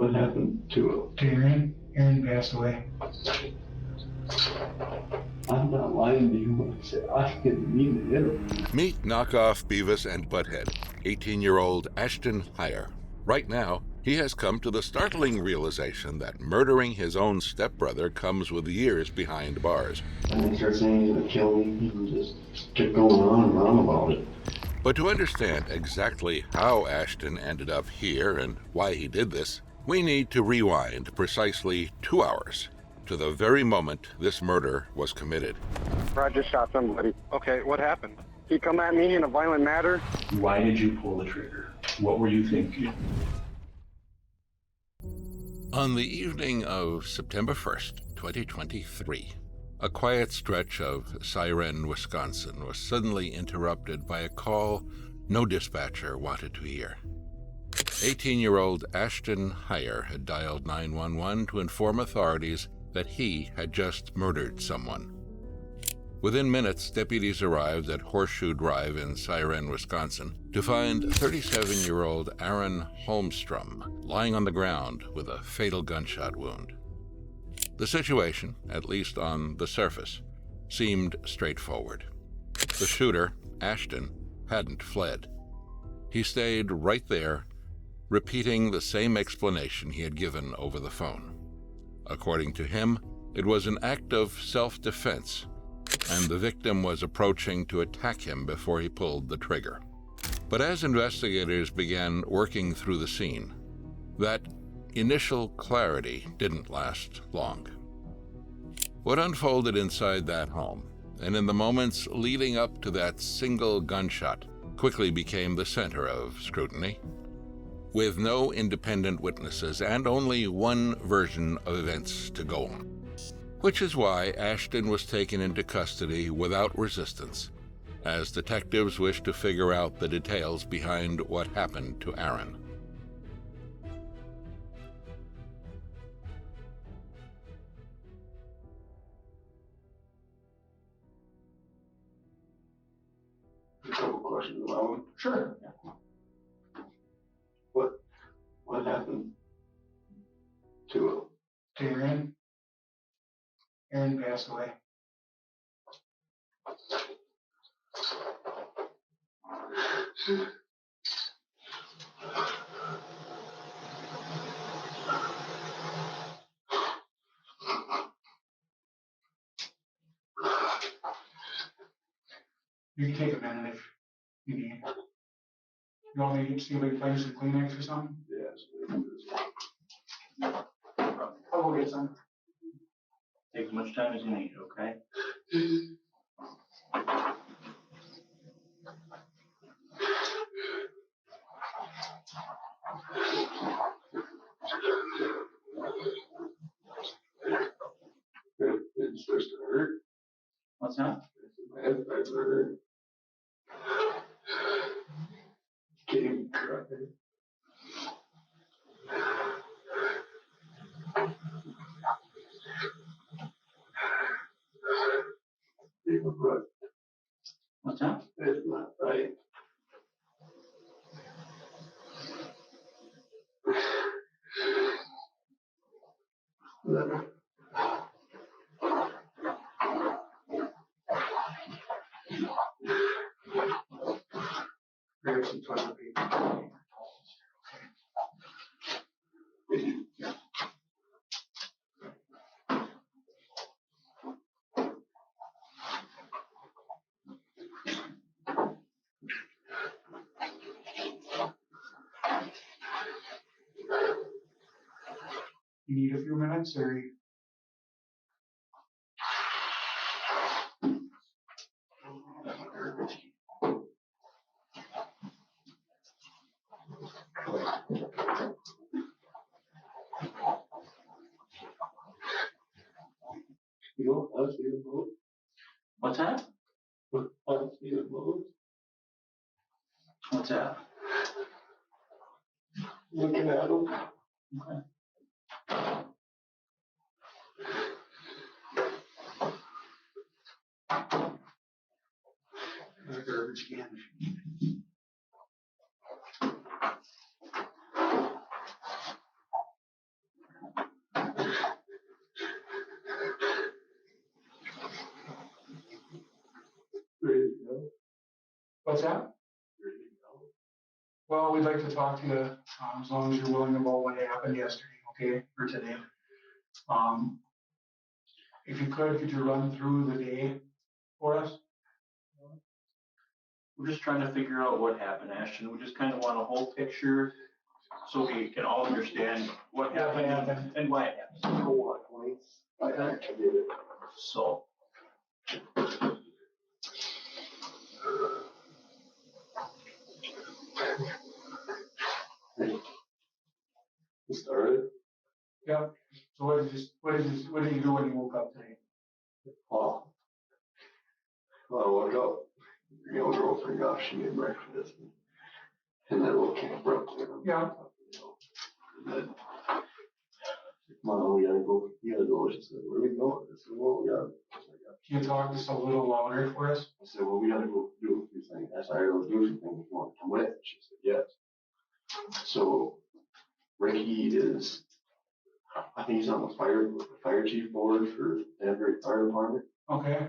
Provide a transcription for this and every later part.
What happened to Aaron? Aaron passed away. I'm not lying to you when I say I didn't mean to hit him. Meet knockoff Beavis and Butthead, 18-year-old Ashton Heyer. Right now, he has come to the startling realization that murdering his own stepbrother comes with years behind bars. And they start saying he's gonna kill me, he just kept going on and on about it. But to understand exactly how Ashton ended up here and why he did this, we need to rewind precisely 2 hours to the very moment this murder was committed. I just shot somebody. Okay, what happened? He come at me in a violent manner. Why did you pull the trigger? What were you thinking? On the evening of September 1st, 2023, a quiet stretch of Siren, Wisconsin was suddenly interrupted by a call no dispatcher wanted to hear. 18-year-old Ashton Heyer had dialed 911 to inform authorities that he had just murdered someone. Within minutes, deputies arrived at Horseshoe Drive in Siren, Wisconsin, to find 37-year-old Aaron Holmstrom lying on the ground with a fatal gunshot wound. The situation, at least on the surface, seemed straightforward. The shooter, Ashton, hadn't fled. He stayed right there, repeating the same explanation he had given over the phone. According to him, it was an act of self-defense, and the victim was approaching to attack him before he pulled the trigger. But as investigators began working through the scene, that initial clarity didn't last long. What unfolded inside that home, and in the moments leading up to that single gunshot, quickly became the center of scrutiny. With no independent witnesses and only one version of events to go on. Which is why Ashton was taken into custody without resistance, as detectives wished to figure out the details behind what happened to Aaron. A couple questions about him. Sure. What happened to Aaron? Aaron passed away. You can take a minute if you need. You want me to see if we can find some Kleenex or something? Yes. I'll go get some. Take as much time as you need, okay? It's supposed to hurt. What's that? I've heard. Can't even cry. What's that? It's not right. Grab some toilet paper. You need a few minutes, or? You know, I see the boat. What's that? I see the boat. What's that? Looking at them. Okay. The garbage can. What's that? Well, we'd like to talk to you, as long as you're willing about what happened yesterday, okay, or today. If you could you run through the day for us? We're just trying to figure out what happened, Ashton. We just kind of want a whole picture so we can all understand what happened and why it happened. So. Started. Yeah. So what did you do when you woke up today? Well, I woke up. Your girlfriend got she made breakfast, and then we'll camper up there. Yeah. And then, Mom, we gotta go. You gotta go. She said, "Where are we going?" I said, "Well, we gotta." Can you talk just a little louder for us? I said, "Well, we gotta go do a few things." I said, "I gotta go do a few things. You want to come with?" She said, "Yes." So Ricky is, I think he's on the fire chief board for Denver Fire Department. Okay.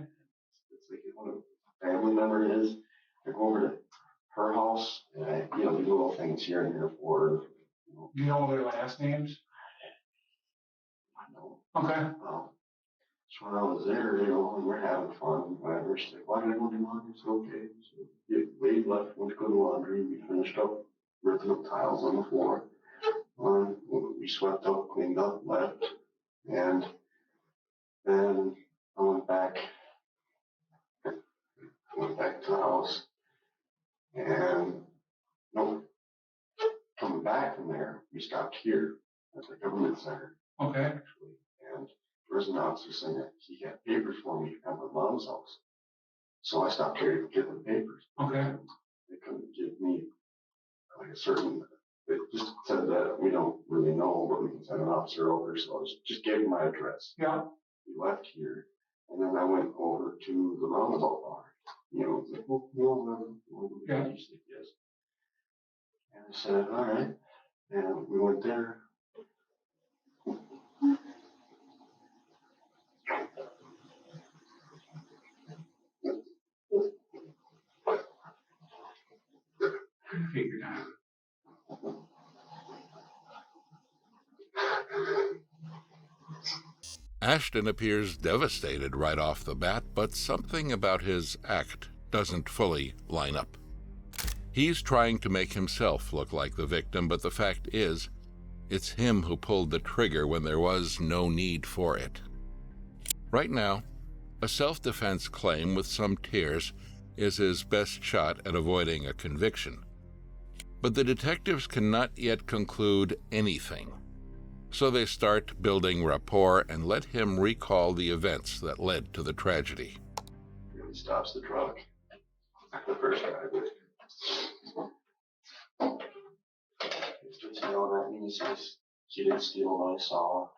It's like one of a family member is. I go over to her house, and we do little things here and there for her. Do you know their last names? I know. Okay. So when I was there, and we're having fun, whatever. She's like, "Why did I go do laundry?" It's okay. So Wade left, went to go do laundry. We finished up ripping up tiles on the floor. We swept up, cleaned up, left, and then I went back to the house, and no, coming back from there, we stopped here at the government center. Okay. Actually, and there was an officer saying that he got papers for me at my mom's house. So I stopped here to get the papers. Okay. They couldn't give me like a certain. It just said that we don't really know, but we can send an officer over. So I just gave him my address. Yeah. We left here, and then I went over to the roundabout bar. It's like, "Well, Yeah. He said yes." And I said, "All right," and we went there. Figured out. Ashton appears devastated right off the bat, but something about his act doesn't fully line up. He's trying to make himself look like the victim, but the fact is, it's him who pulled the trigger when there was no need for it. Right now, a self-defense claim with some tears is his best shot at avoiding a conviction. But the detectives cannot yet conclude anything. So they start building rapport and let him recall the events that led to the tragedy. He stops the truck. The first guy. He starts yelling at me. He says, "You didn't steal my saw,"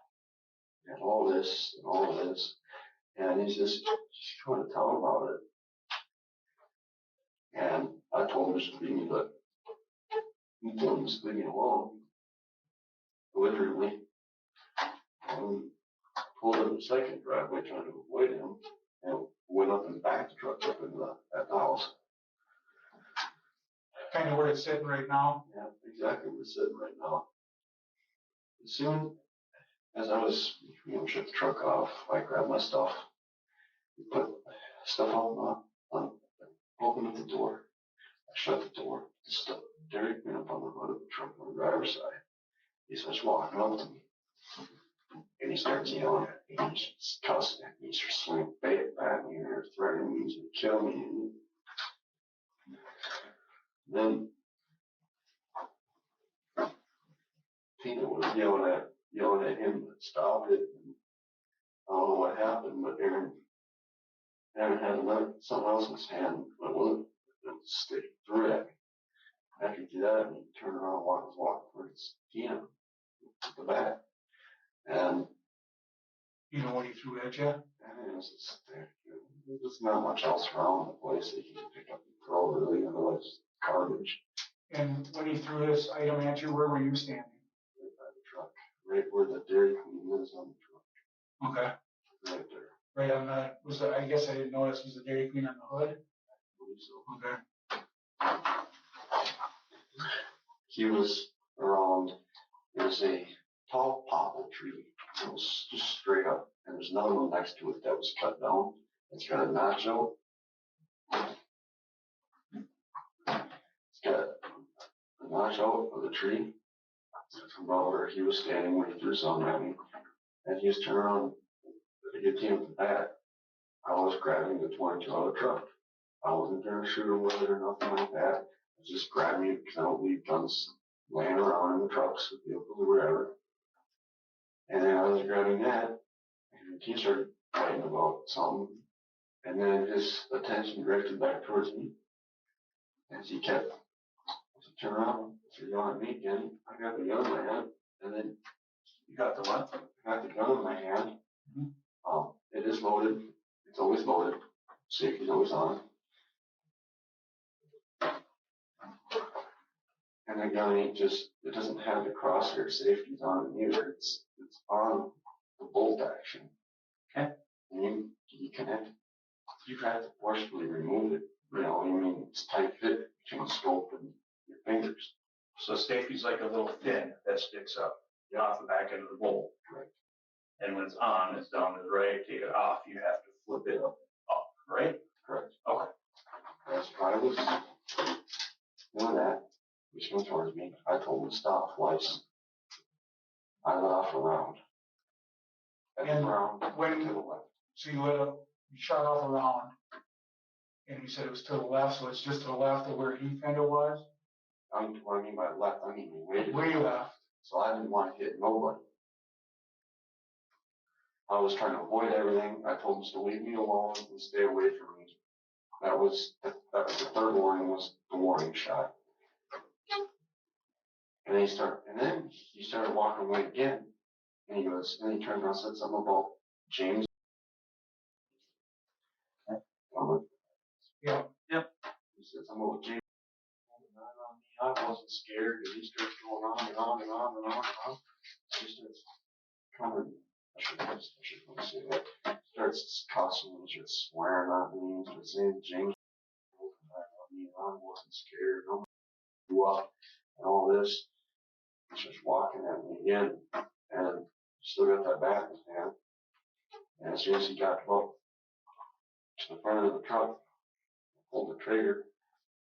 and all this and all this. And he's just trying to tell him about it. And I told him just to leave me, but he told him just to leave me alone. Literally. And pulled up the second driveway trying to avoid him, and went up and backed the truck up in at the house. Kind of where it's sitting right now. Yeah, exactly where it's sitting right now. As soon as I was, shut the truck off, I grabbed my stuff, put stuff on, opened up the door. I shut the door. Stuff Derek went up on the hood of the truck on the driver's side. He starts walking up to me. And he starts yelling at me. He's cussing at me. He's swinging bait at me and threatening me to kill me. And then Tina was yelling at him to stop it. And I don't know what happened, but Aaron had something else in his hand, but it wasn't stick through it. After he did that, he turned around and walked towards Tina at the back. And You know what he threw at you? There's not much else around the place that you can pick up and throw, really, otherwise garbage. And when he threw this item at you, where were you standing? Right by the truck, right where the Dairy Queen is on the truck. Okay. Right there. Right on I guess I didn't notice, was the Dairy Queen on the hood? I believe so. Okay. he was around, there's a tall poplar tree. It was just straight up, and there's another one next to it that was cut down. It's got a notch out. It's got a notch out of the tree from about where he was standing when he threw something at me. And he was turning around to get him with the bat. I was grabbing the 22 out of the truck. I wasn't going to shoot him with it or nothing like that. I was just grabbing it because I don't leave guns laying around in the trucks or vehicles or whatever. And then I was grabbing that, and he started fighting about something. And then his attention drifted back towards me. As he kept, as he turned around, started yelling at me again. I got the gun in my hand, and then You got the what? I got the gun in my hand. It is loaded. It's always loaded. Safety's always on. And the gun ain't just, it doesn't have the crosshair safeties on it either. It's on the bolt action. Okay. And you connect, you have to forcefully remove it. You know, I mean, it's tight fit between the scope and your fingers. So safety's like a little fin that sticks up off the back end of the bolt. Right. And when it's on, it's down to the right. Take it off, you have to flip it up, right? Correct. Okay. As I was doing that, he came towards me. I told him to stop twice. I let off a round. And round when- to the left. So you shot off a round, and you said it was to the left, so it's just to the left of where he kind of was? What I mean by left, I mean Way left. So I didn't want to hit nobody. I was trying to avoid everything. I told him to leave me alone and stay away from me. That was the third warning, was the warning shot. And then he started walking away again. And he turned around and said something about James. Yeah. Yep. He said something about James. I wasn't scared, and he starts going on and on and on and on and on. He starts coming. I shouldn't say that. Starts cussing and just swearing at me and starts saying James. I wasn't scared. No, you up and all this. He's just walking at me again, and still got that bat in his hand. And as soon as he got up to the front of the truck, pulled the trigger.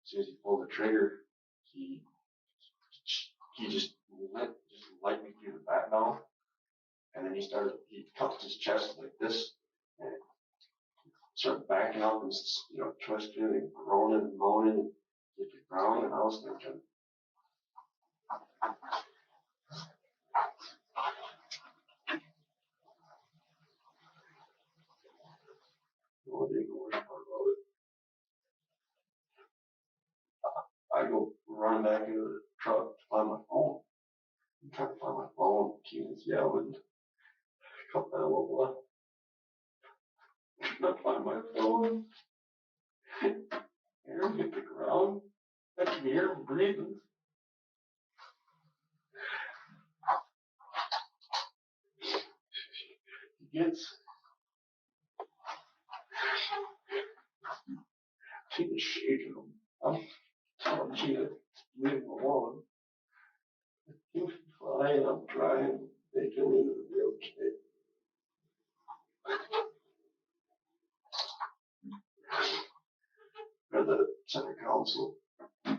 As soon as he pulled the trigger, he just let me through the back now. And then he cupped his chest like this and started backing up and, twisting and groaning and moaning, hit the ground. And I was thinking, what the worst part about it? I go run back into the truck to find my phone. I'm trying to find my phone. Keenan's yelling. Come that little left. Trying to find my phone. Hear him hit the ground. I can hear him breathing. Gina's shaking him. I'm telling Gina, leave him alone. He was fine. I'm trying to make him into the okay. Or the center council. I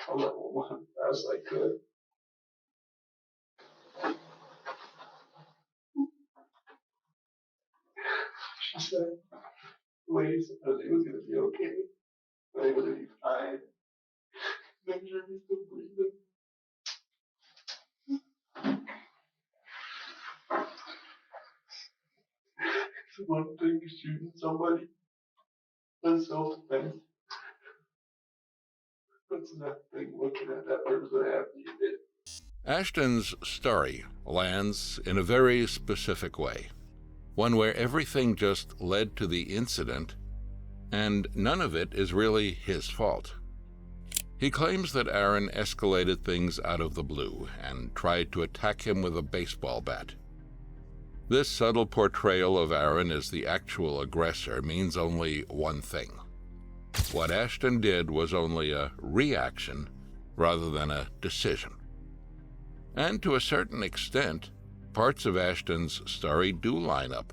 called that woman as I could. She said, lady said he was going to be okay. But he was going to be fine. Make sure he's still breathing. It's one thing shooting somebody in self-defense. That's another thing looking at that person after you did. Ashton's story lands in a very specific way, one where everything just led to the incident, and none of it is really his fault. He claims that Aaron escalated things out of the blue and tried to attack him with a baseball bat. This subtle portrayal of Aaron as the actual aggressor means only one thing. What Ashton did was only a reaction rather than a decision. And to a certain extent, parts of Ashton's story do line up.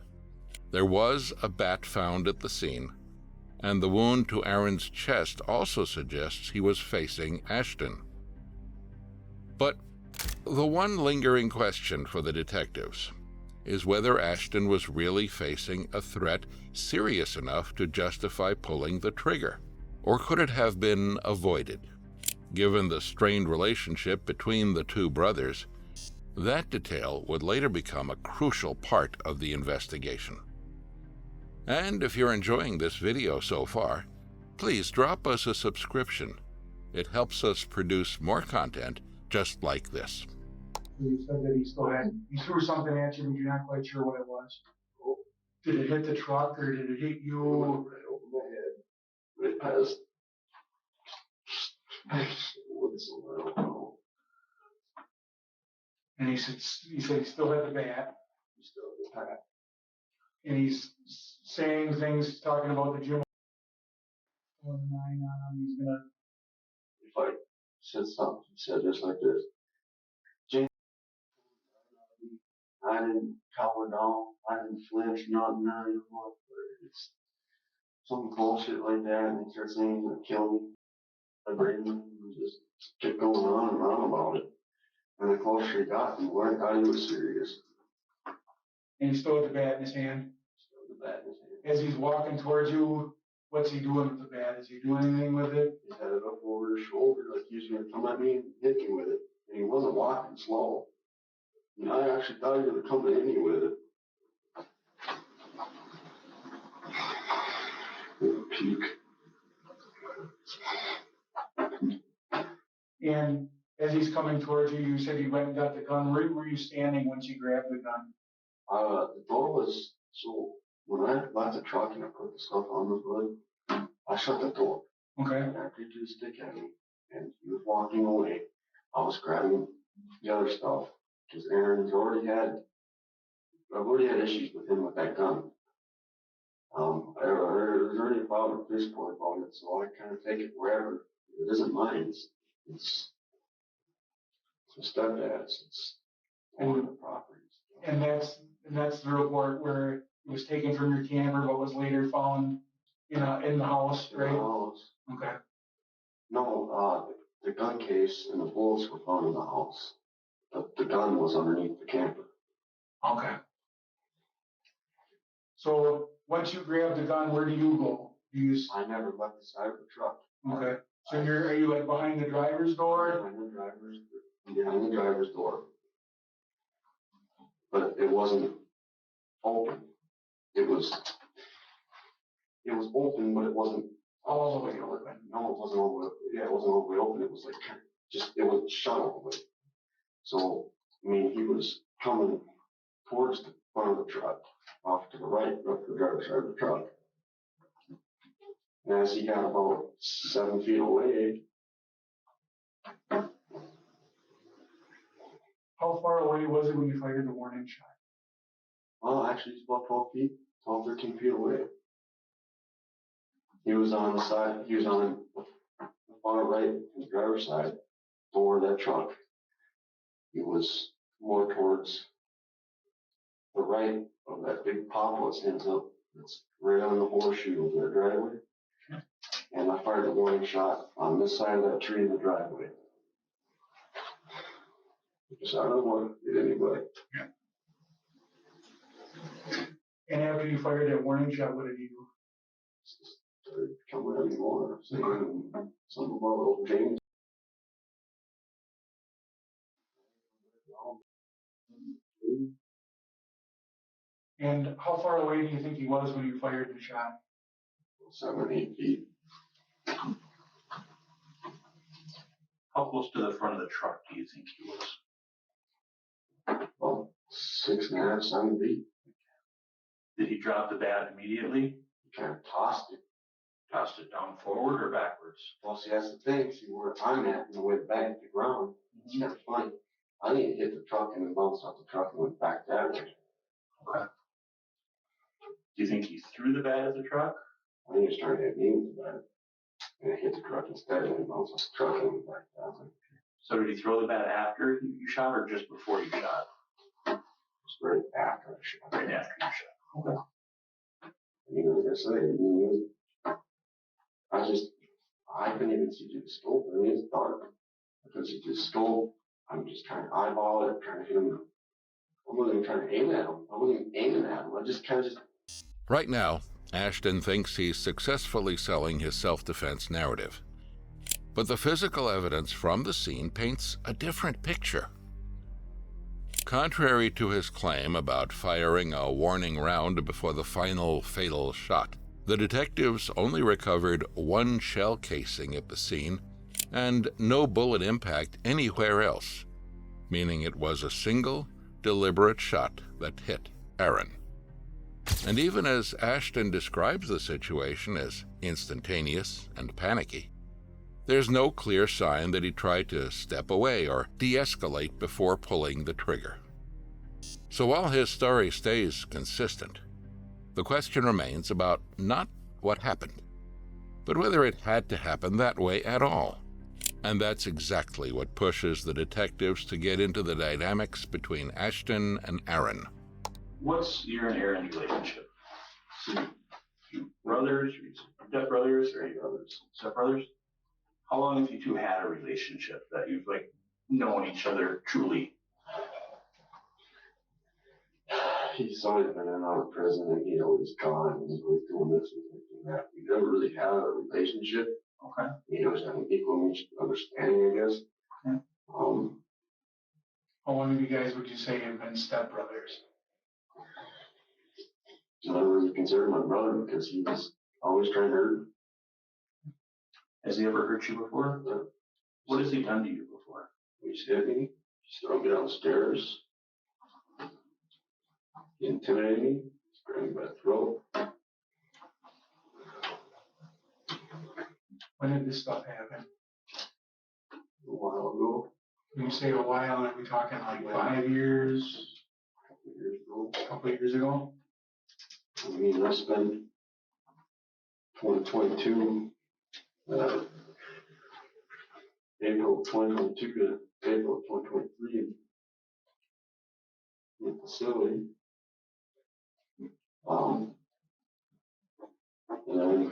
There was a bat found at the scene, and the wound to Aaron's chest also suggests he was facing Ashton. But the one lingering question for the detectives is whether Ashton was really facing a threat serious enough to justify pulling the trigger, or could it have been avoided? Given the strained relationship between the two brothers, that detail would later become a crucial part of the investigation. And if you're enjoying this video so far, please drop us a subscription. It helps us produce more content just like this. You said that he threw something at you, but you're not quite sure what it was. Did it hit the truck or did it hit you? Right over my head. It passed. Somewhere, I don't know. And he said he still had the bat. He still had the bat. And he's saying things, talking about the gym. He's gonna. If I said something, he said just like this. James, I didn't cower down. I didn't flinch, nothing. It's some bullshit like that, and he starts saying he's gonna kill me. I brain just kept going on and on about it. And the closer he got, the more I thought he was serious. And he still had the bat in his hand. Still had the bat in his hand. As he's walking towards you, what's he doing with the bat? Is he doing anything with it? He had it up over his shoulder like he was gonna come at me and hit me with it. And he wasn't walking slow. And I actually thought he was gonna come at me with it. Puke. And as he's coming towards you, you said he went and got the gun. Where were you standing once you grabbed the gun? The door was, so when I left the truck and I put the stuff on the hood, I shut the door. Okay. And after he threw the stick at me and he was walking away, I was grabbing the other stuff because I've already had issues with him with that gun. There's already filed a police report about it, so I kind of take it wherever. It isn't mine. It's my stepdad's. It's one of the properties. And that's the report where it was taken from your camper, but was later found in the house, right? In the house. Okay. No, the gun case and the bullets were found in the house. The gun was underneath the camper. Okay. So once you grab the gun, where do you go? I never left the side of the truck. Okay. So are you like behind the driver's door? Behind the driver's door. But it wasn't open. It was open, but it wasn't All the way open. No, it wasn't all the way. Yeah, it wasn't all the way open. It was like it was shut all the way. So I mean, he was coming towards the front of the truck, off to the right, up to the driver's side of the truck. And as he got about 7 feet away. How far away was it when you fired the warning shot? Well, actually, he's about 12, 13 feet away. He was on the side, he was on the far right, his driver's side, door of that truck. He was more towards the right of that big poplar that stands up. It's right on the horseshoe of their driveway. And I fired the warning shot on this side of that tree in the driveway. Because I don't want to hit anybody. And after you fired that warning shot, what did you do? Started coming at me more, saying something about old James. And how far away do you think he was when you fired the shot? 7 or 8 feet. How close to the front of the truck do you think he was? Well, 6.5, 7 feet. Did he drop the bat immediately? He kind of tossed it. Tossed it down forward or backwards? Well, see, that's the thing. See, where I'm at, and the way back to the ground, it's kind of funny. I didn't hit the truck and then bounced off the truck and went back that way. Okay. Do you think he threw the bat at the truck? I think he was trying to hit me with the bat. And I hit the truck instead, and it bounced off the truck and went back down. So did he throw the bat after you shot or just before you shot? It's right after I shot. Right after you shot. Okay. You know, like I say, I couldn't even see through the scope. I mean, it's dark. I couldn't see through the scope. I'm just trying to eyeball it, trying to hit him. I wasn't even trying to aim at him. I wasn't even aiming at him. I just kind of Right now, Ashton thinks he's successfully selling his self-defense narrative. But the physical evidence from the scene paints a different picture. Contrary to his claim about firing a warning round before the final fatal shot, the detectives only recovered one shell casing at the scene and no bullet impact anywhere else, meaning it was a single, deliberate shot that hit Aaron. And even as Ashton describes the situation as instantaneous and panicky, there's no clear sign that he tried to step away or de-escalate before pulling the trigger. So while his story stays consistent, the question remains about not what happened, but whether it had to happen that way at all. And that's exactly what pushes the detectives to get into the dynamics between Ashton and Aaron. What's your and Aaron's relationship? You brothers, step brothers, or you brothers, step brothers? How long have you two had a relationship that you've like known each other truly? he's always been in and out of prison, and he's always gone, and he's always doing this and doing that. We never really had a relationship. Okay. We always had an equal understanding, I guess. Okay. How long of you guys would you say have been stepbrothers? I never really considered my brother because he was always trying to hurt me. Has he ever hurt you before? Yeah. What has he done to you before? He just hit me, just throw me down the stairs. He intimidated me, just grabbed me by the throat. When did this stuff happen? A while ago. When you say a while, are we talking like 5 years? A couple of years ago. A couple of years ago? I mean, I spent 2022, April 2022 to April 2023 in the facility. And then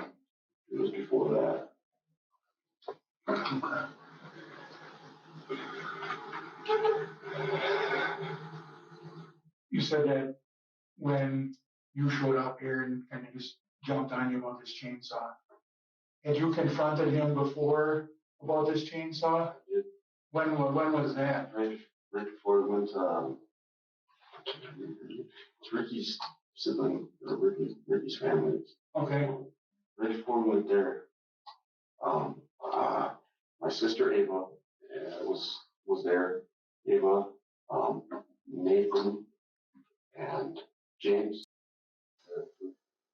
it was before that. You said that when you showed up here and kind of just jumped on you about this chainsaw. Had you confronted him before about this chainsaw? I did. When was that? Right before we went to, it's Ricky's sibling, or Ricky's family. Okay. Right before we went there, my sister Ava was there. Ava, Nathan, and James.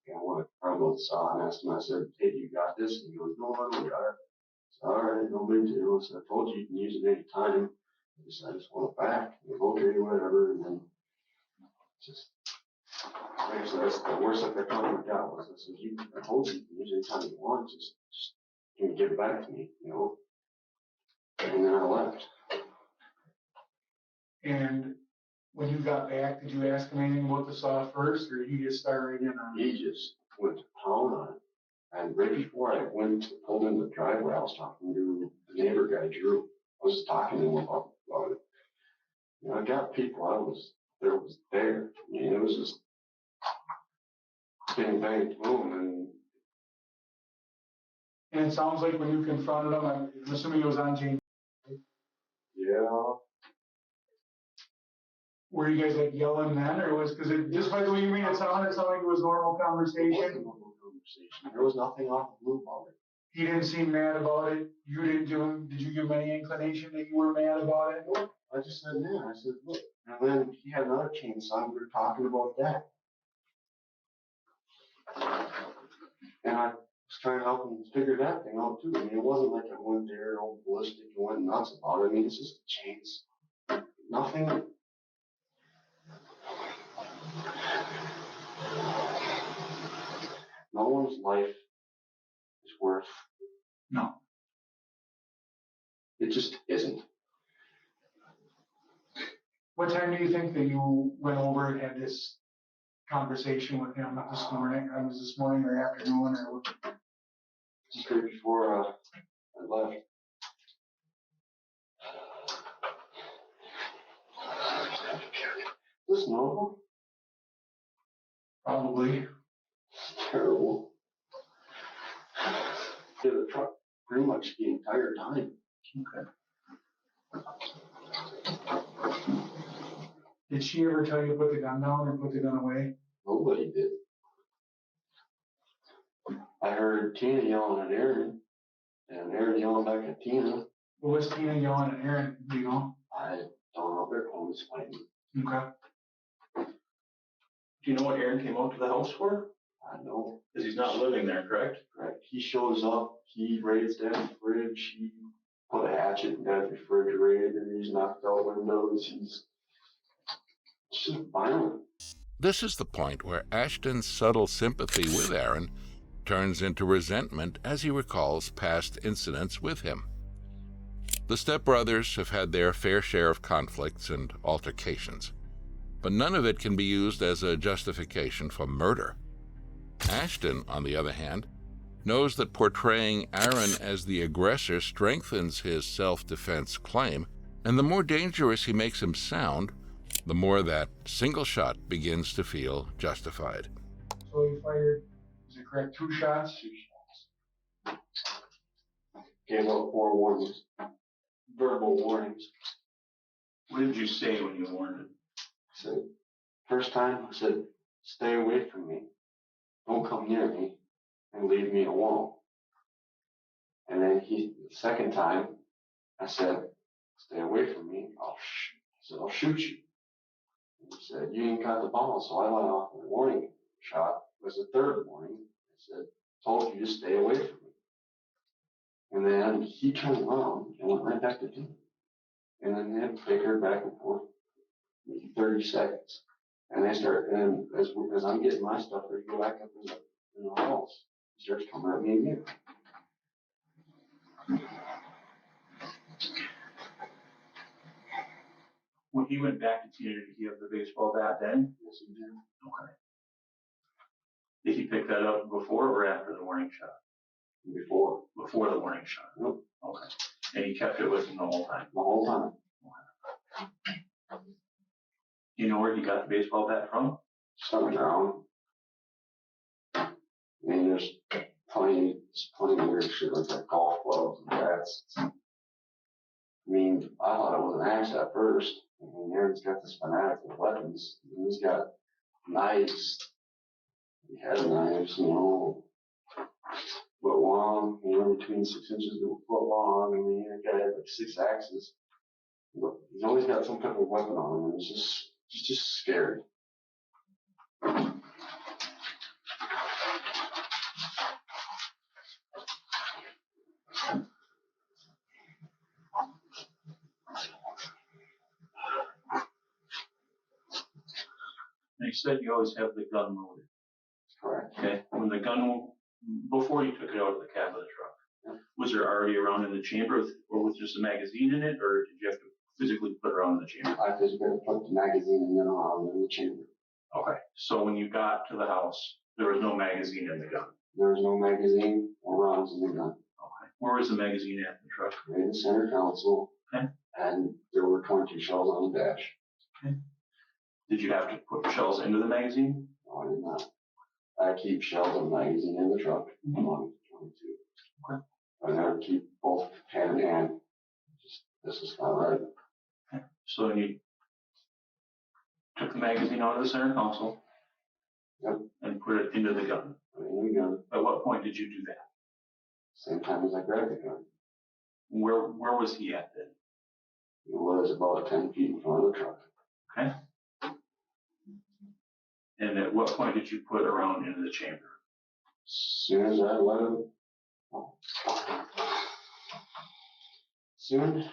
I want to probably saw and asked him. I said, "Hey, you got this?" And he goes, "No, I don't got it." I said, "All right, no big deal." I said, "I told you you can use it any time." I just want it back. And he goes, "Okay, whatever." And then just actually that's the worst that I got was I said, I told you can use it anytime you want. Just can you give it back to me, you know? And then I left. And when you got back, did you ask him anything about the saw first, or did he just start right in on it? He just went to town on it. And right before I pulled in the driveway, I was talking to the neighbor guy, Drew. I was talking to him about it. You know, I got people there. I mean, it was just bang, bang, boom. And it sounds like when you confronted him, I'm assuming it was on James. Yeah. Were you guys like yelling then, or was because just by the way you made it sound like it was normal It conversation? wasn't a normal conversation. There was nothing off the blue about it. He didn't seem mad about it. You didn't do him. Did you give him any inclination that you were mad about it? Nope. I just said, "Man," I said, "Look." And then he had another chainsaw, and we were talking about that. And I was trying to help him figure that thing out too. I mean, it wasn't like I went there all ballistic and went nuts about it. I mean, it's just a chainsaw. Nothing. No one's life is worth No. It just isn't. What time do you think that you went over and had this conversation with him this morning? Was this morning or afternoon or what? Just right before I left. Is this normal? Probably. It's terrible. In the truck pretty much the entire time. Okay. Did she ever tell you to put the gun down or put the gun away? Nobody did. I heard Tina yelling at Aaron, and Aaron yelling back at Tina. What was Tina yelling at Aaron? Do you know? I don't know if they're home is fighting. Okay. Do you know what Aaron came out to the house for? I know. Because he's not living there, correct? Correct. He shows up, he raised Dad's fridge, he put a hatchet in Dad's refrigerator, he's knocked out windows, he's just violent. This is the point where Ashton's subtle sympathy with Aaron turns into resentment as he recalls past incidents with him. The stepbrothers have had their fair share of conflicts and altercations, but none of it can be used as a justification for murder. Ashton, on the other hand, knows that portraying Aaron as the aggressor strengthens his self-defense claim, and the more dangerous he makes him sound, the more that single shot begins to feel justified. So he fired, is it correct, 2 shots? 2 shots. Gave out 4 warnings. Verbal warnings. What did you say when you warned him? I said, first time, I said, stay away from me. Don't come near me and leave me alone. And then the second time, I said, stay away from me. I'll shoot you. And he said, you ain't got the ball. So I let off a warning shot. It was the third warning. I said, told you to stay away from me. And then he turned around and went right back to me. And then they had to flicker back and forth, maybe 30 seconds. And they start, and as I'm getting my stuff ready to go back up in the house, he starts coming at me again. When he went back to Tina, did he have the baseball bat then? Yes, he did. Okay. Did he pick that up before or after the warning shot? Before. Before the warning shot? Yep. Okay. And he kept it with him the whole time? The whole time. Do you know where he got the baseball bat from? Just on the ground. I mean, there's plenty of weird shit like that, golf clubs and bats. I mean, I thought it was an axe at first. I mean, Aaron's got this fanatic with weapons. He's got knives. He has knives, foot long, between 6 inches to a foot long. I mean, that guy had like 6 axes. But he's always got some type of weapon on him. It's just scary. And he said you always have the gun loaded. Correct. Okay. When the gun, before you took it out of the cab of the truck, was there already a round in the chamber, or was just a magazine in it, or did you have to physically put it around in the chamber? I physically put the magazine in the chamber. Okay. So when you got to the house, there was no magazine in the gun? There was no magazine or rounds in the gun. Okay. Where was the magazine at in the truck? Right in the center console. Okay. And there were 22 shells on the dash. Okay. Did you have to put shells into the magazine? No, I did not. I keep shells and magazine in the truck along with 22. Okay. I never keep both hand in hand. This is not right. Okay. So then you took the magazine out of the center console. Yep. And put it into the gun. Put it in the gun. At what point did you do that? Same time as I grabbed the gun. Where was he at then? It was about 10 feet in front of the truck. Okay. And at what point did you put a round into the chamber? As soon as I let him. Soon.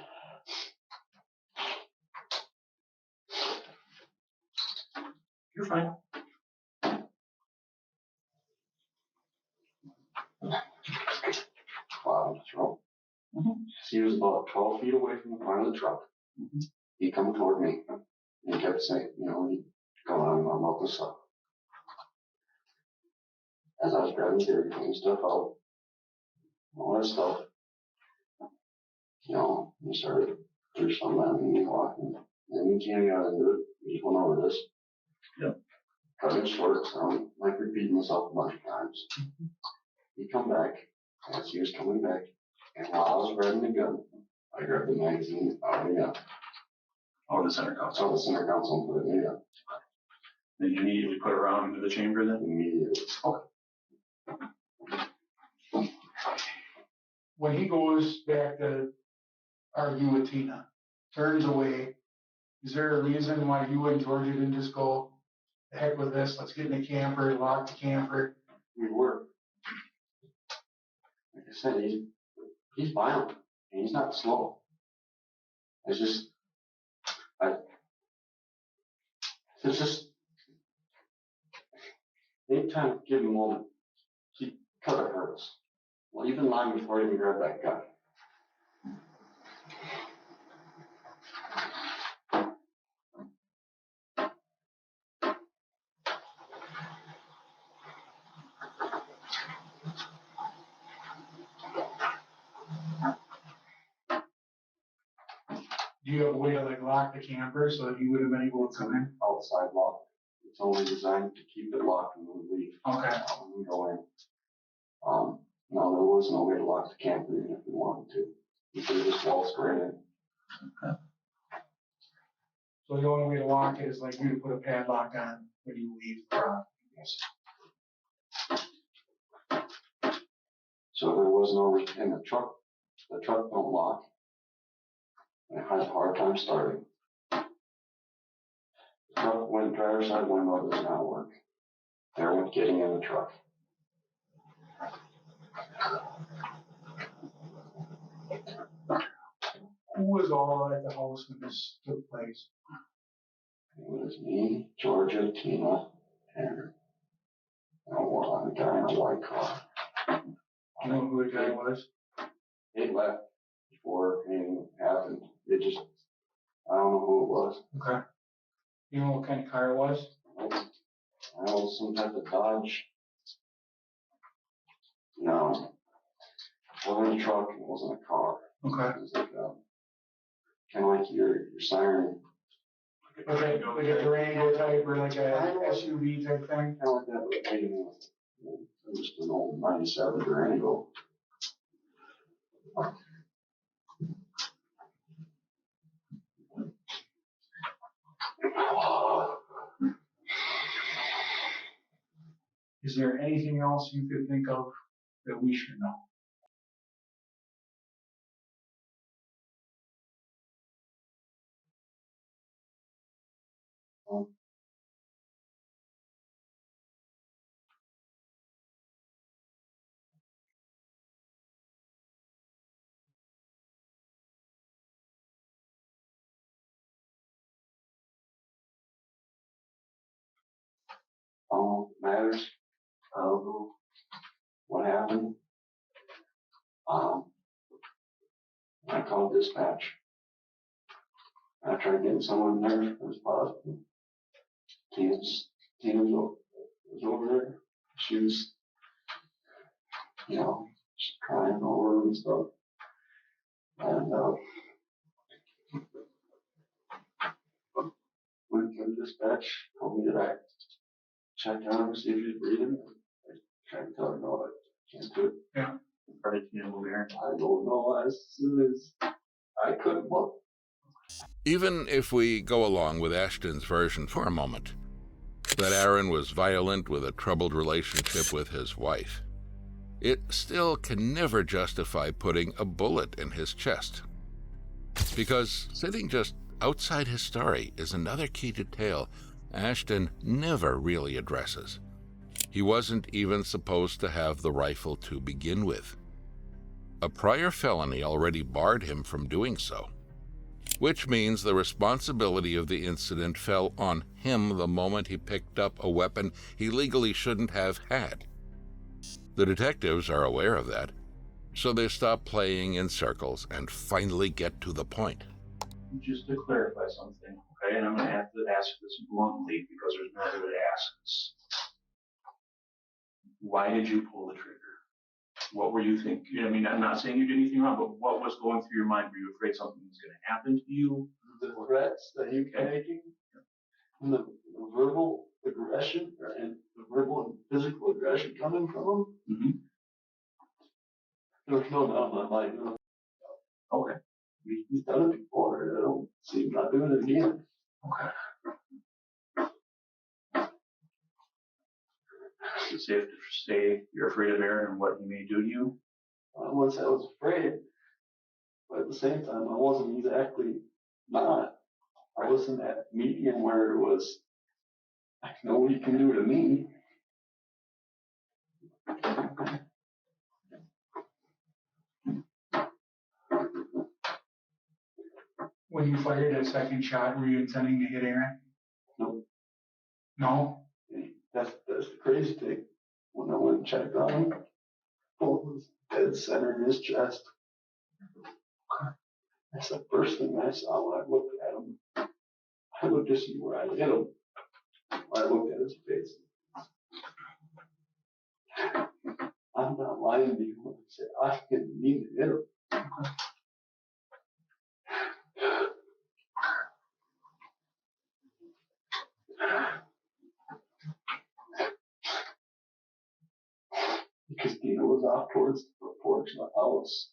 You're fine. Wow, He was about 12 feet away from the front of the truck. Mhm. He come toward me, and he kept saying, he going on about this stuff. As I was grabbing gear, putting stuff out, all that stuff, he started threw something at me, walking. And he can't get into it. He just went over this. Yep. Cut it short, so I'm like repeating myself a bunch of times. He come back, as he was coming back, and while I was grabbing the gun, I grabbed the magazine out of the gun. Oh, the center console. So the center console and put it in the gun. Then you immediately put it around into the chamber then? Immediately. Okay. When he goes back to argue with Tina, turns away, is there a reason why you and Georgia didn't just go, the heck with this, let's get in the camper, lock the camper? We were. Like I said, he's violent, and he's not slow. It's just, anytime, give him a moment, he could have hurt us. Well, even lying before he even grabbed that gun. Do you have a way to lock the camper so that you would have been able to come in? Outside lock. It's only designed to keep it locked when we leave. Okay. When we go in. No, there was no way to lock the camper even if we wanted to. We could have just waltzed right in. So the only way to lock it is you to put a padlock on when you leave. Yes. So there was no, in the truck don't lock. It has a hard time starting. The truck went driver's side window does not work. There went getting in the truck. Who was all at the house when this took place? It was me, Georgia, Tina, and a guy in a white car. Do you know who the guy was? They left before anything happened. I don't know who it was. Okay. You know what kind of car it was? I know some type of Dodge. No. It wasn't a truck, it wasn't a car. Okay. It was kind of like your siren. Like a Durango type or like a SUV type thing? Kind of like that, but it was just an old 97 Durango. Is there anything else you could think of that we should know? I don't know if it matters. I don't know what happened. I called dispatch. I tried getting someone there. It was positive. Tina was over there. She was, just crying over and stuff. And went to the dispatch, told me that I checked on her, see if she's breathing. I tried to tell her, no, I can't do it. Yeah. How did you move here? I don't know. As soon as I couldn't look. Even if we go along with Ashton's version for a moment, that Aaron was violent with a troubled relationship with his wife, it still can never justify putting a bullet in his chest. Because sitting just outside his story is another key detail Ashton never really addresses. He wasn't even supposed to have the rifle to begin with. A prior felony already barred him from doing so, which means the responsibility of the incident fell on him the moment he picked up a weapon he legally shouldn't have had. The detectives are aware of that, So they stop playing in circles and finally get to the point. Just to clarify something, okay, and I'm gonna have to ask this bluntly because there's no other way to ask this. Why did you pull the trigger? What were you thinking? I mean, I'm not saying you did anything wrong, but what was going through your mind? Were you afraid something was gonna happen to you? The threats that he was making, and the verbal aggression, and the verbal and physical aggression coming from him, Mm-hmm. there's no doubt in my mind. You know, Okay. he's done it before. I don't see him not doing it again. Okay. Is it safe to say you're afraid of Aaron and what he may do to you? I wouldn't say I was afraid, but at the same time, I wasn't exactly not. I was in that medium where it was, I know what he can do to me. When you fired that second shot, were you intending to hit Aaron? No. No? That's the crazy thing. When I went and checked on him, bullet was dead center in his chest. That's the first thing I saw when I looked at him. I looked to see where I hit him. When I looked at his face. I'm not lying to you when I say I didn't mean to hit him. Because Dina was off towards the porch of the house.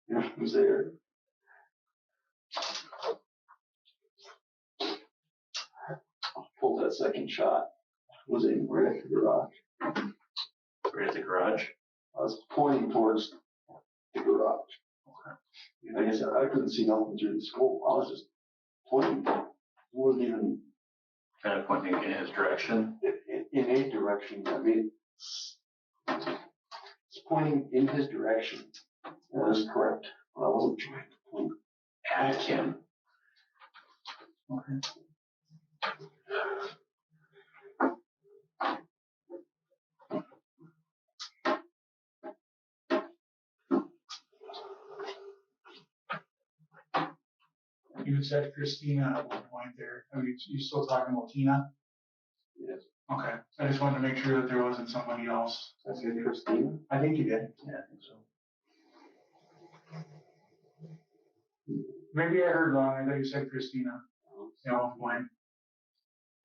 And he was there. Pulled that second shot. Was aiming right at the garage. Right at the garage? I was pointing towards the garage. And like I said, I couldn't see nothing through the scope. I was just pointing. It wasn't even Kind of pointing in his direction. in a direction. I mean, it's pointing in his direction. That is correct. But I wasn't trying to point At him. Okay. You had said Christina at one point there. Are you still talking about Tina? Yes. Okay. I just wanted to make sure that there wasn't somebody else. I said Christina. I think you did. Yeah, I think so. Maybe I heard wrong. I thought you said Christina at one point.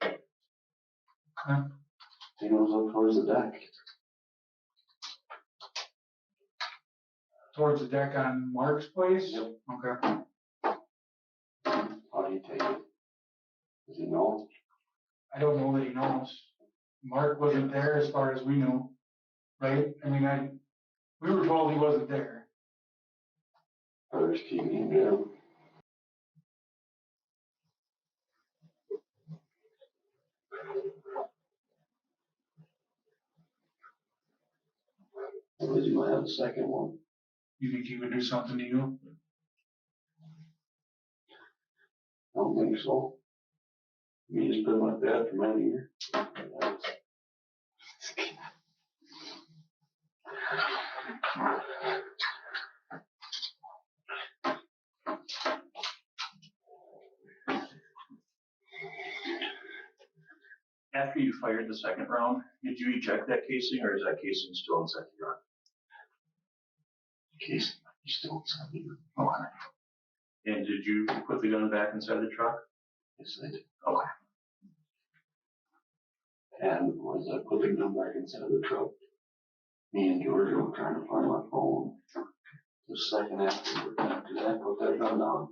Okay. Tina was up towards the deck. Towards the deck on Mark's place? Yep. Okay. How do you take it? Does he know? I don't know that he knows. Mark wasn't there as far as we know, right? I mean, we were told he wasn't there. Others keep me down. Otherwise, you might have a second one. You think he would do something to you? I don't think so. Me just been like that for many years. After you fired the second round, did you eject that casing or is that casing still inside the gun? Casey, he's still inside the room. Okay. And did you put the gun back inside the truck? Yes, I did. Okay. And as I put the gun back inside the truck, me and Georgia were trying to find my phone. The second after that, put that gun down.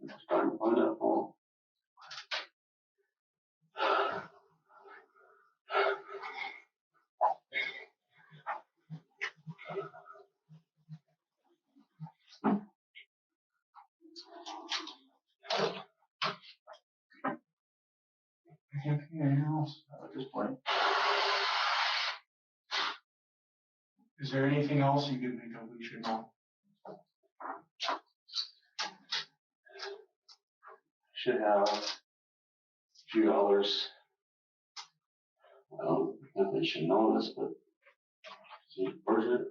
I was trying to find that phone. Anything else? At this point. Is there anything else you can think of we should know? Should have a few dollars. I don't think they should know this, but see, where's it?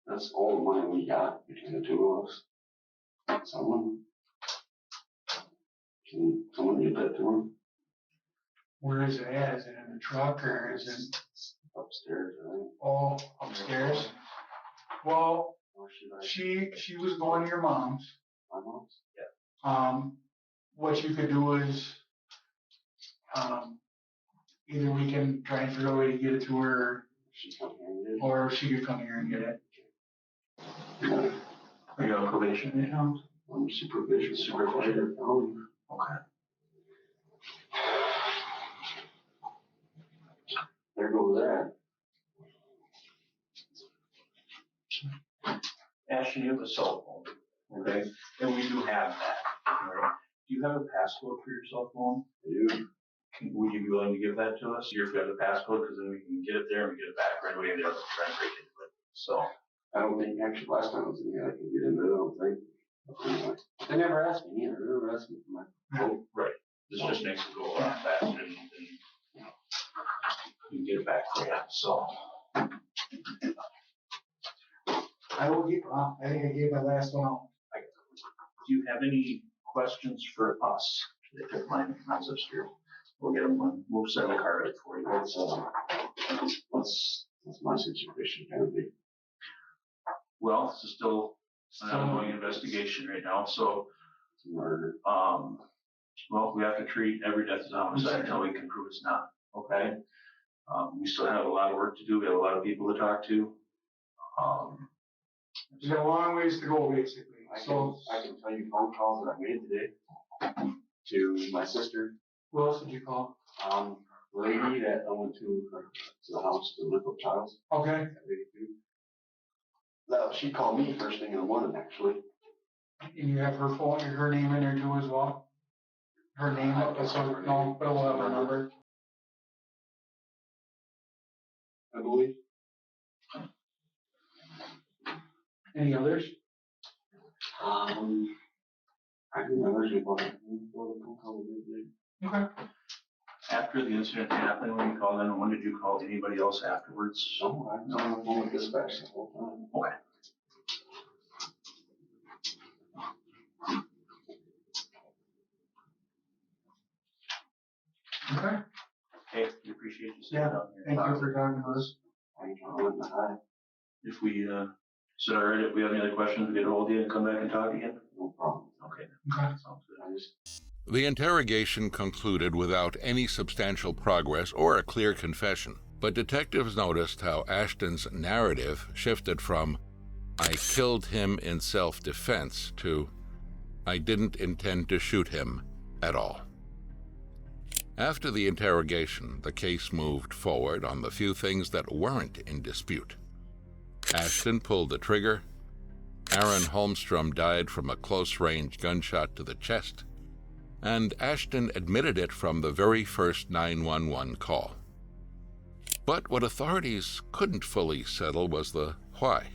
That's all the money we got between the two of us. Someone get that to him? Where is it at? Is it in the truck or is it Upstairs, right? all upstairs? Well, Or should I? she was going to your mom's. My mom's? What you could do is, either we can try and figure out a way to get it to her, She come here and get it? or she could come here and get it. Yeah. Are you on probation right now? I'm supervisor. Oh, Okay. there goes that. Ashton, you have a cell phone, okay? And we do have that, all right? Do you have a passcode for your cell phone? I do. Would you be willing to give that to us? If you have the passcode, because then we can get it there and we get it back right away and they'll try and break into it. So. I don't think, actually, last time I was in here, I could get into it, I don't think. Anyway, they never asked me either, they never asked me for my phone. Right. This just makes it go a lot faster and you can get it back for you, so. I will give, I think I gave my last one out. Do you have any questions for us? They took mine's upstairs. We'll get them, we'll send the card out for you. What's my situation gonna be? Well, this is still an ongoing investigation right now, so, It's a murder. well, we have to treat every death as a homicide until we can prove it's not, okay? We still have a lot of work to do, we have a lot of people to talk to. We've got a long ways to go, basically. I So, can tell you phone calls that I made today to my sister, who else did you call? lady that I went to the house to look up Child's. Okay. That lady too. No, she called me first thing in the morning, actually. And you have her phone, her name in there too as well? Her name, so, no, but we'll have her number. I believe. Any others? I think I heard you about it. Okay. After the incident happened, when you called in, when did you call anybody else afterwards? No, I was on the phone with dispatch the whole time. Okay. Okay. Hey, we appreciate you sitting Yeah, down here. thank you for talking to us. I ain't gonna let my high. If we, is it all right if we have any other questions, we get a hold of you and come back and talk again? No problem. Okay, Okay. sounds good. I just The interrogation concluded without any substantial progress or a clear confession, but detectives noticed how Ashton's narrative shifted from, "I killed him in self-defense," to, "I didn't intend to shoot him at all." After the interrogation, the case moved forward on the few things that weren't in dispute. Ashton pulled the trigger. Aaron Holmstrom died from a close-range gunshot to the chest, and Ashton admitted it from the very first 911 call. But what authorities couldn't fully settle was the why.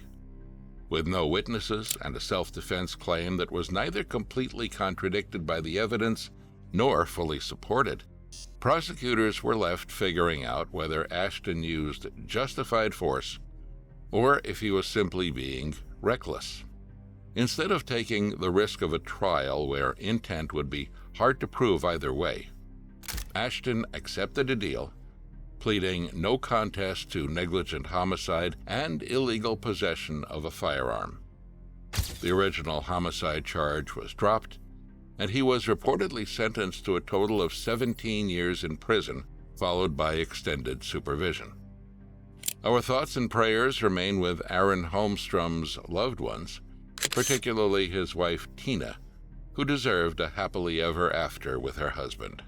With no witnesses and a self-defense claim that was neither completely contradicted by the evidence nor fully supported, prosecutors were left figuring out whether Ashton used justified force or if he was simply being reckless. Instead of taking the risk of a trial where intent would be hard to prove either way, Ashton accepted a deal, pleading no contest to negligent homicide and illegal possession of a firearm. The original homicide charge was dropped, and he was reportedly sentenced to a total of 17 years in prison, followed by extended supervision. Our thoughts and prayers remain with Aaron Holmstrom's loved ones, particularly his wife Tina, who deserved a happily ever after with her husband.